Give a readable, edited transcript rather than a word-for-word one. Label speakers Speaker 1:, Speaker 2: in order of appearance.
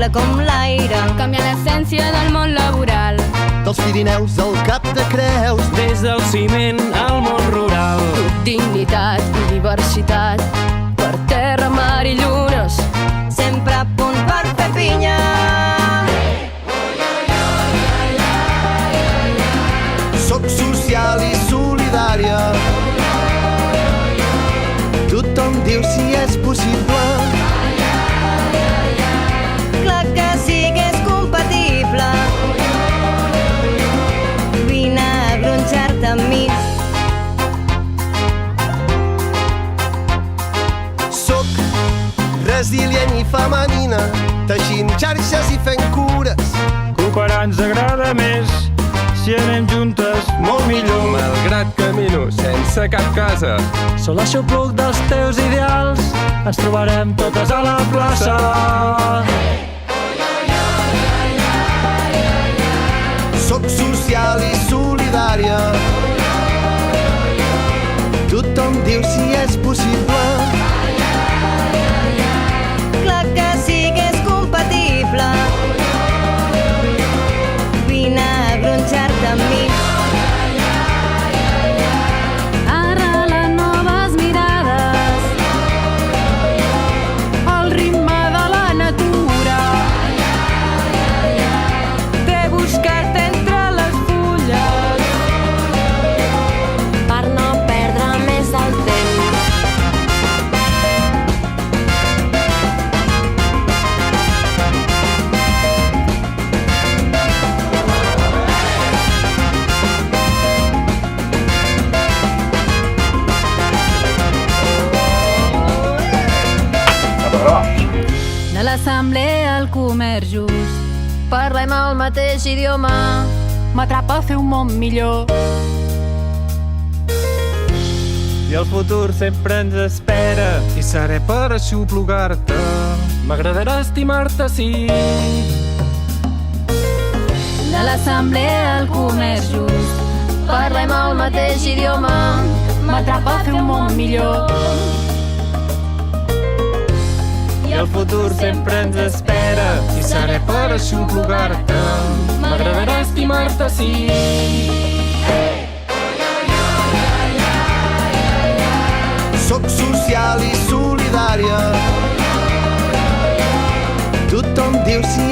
Speaker 1: sostenible com l'aire.
Speaker 2: Canviar l'essència del món laboral.
Speaker 3: Dels Pirineus al Cap de Creus,
Speaker 4: des del ciment al món rural.
Speaker 2: Dignitat i diversitat, per terra, mar i llunes.
Speaker 1: Sempre a punt per fer pinya.
Speaker 3: soc social i solidària. Tothom diu si és possible.
Speaker 1: Clar que sí que és compatible. Vine a gronxar-te amb mi.
Speaker 3: Soc resilient i femenina, teixint xarxes i fent cures.
Speaker 5: Cooperar ens agrada més, si anem juntes molt millor.
Speaker 6: Malgrat camino sense cap casa,
Speaker 5: Sóc l'aixopluc dels teus ideals, ens trobarem totes a la plaça.
Speaker 3: Soc social i solidària. Tothom diu si és possible.
Speaker 1: Clar que sí que és compatible. Vine a gronxar-te amb mi.
Speaker 2: Arrelen noves mirades, el ritme de la natura. T'he buscat entre les fulles per no perdre més el temps. De l'assemblea al comerç just, parlem el mateix idioma, m'atrapa a fer un món millor.
Speaker 5: I el futur sempre ens espera,
Speaker 6: i seré per aixoplugar-te.
Speaker 4: M'agradarà estimar-te, sí.
Speaker 2: De l'assemblea al comerç just, parlem el mateix idioma, m'atrapa a fer un món millor.
Speaker 5: i el futur sempre ens espera,
Speaker 6: I seré per aixoplugar-te.
Speaker 4: M'agradarà estimar-te, sí.
Speaker 3: Soc social i solidària. Tothom diu si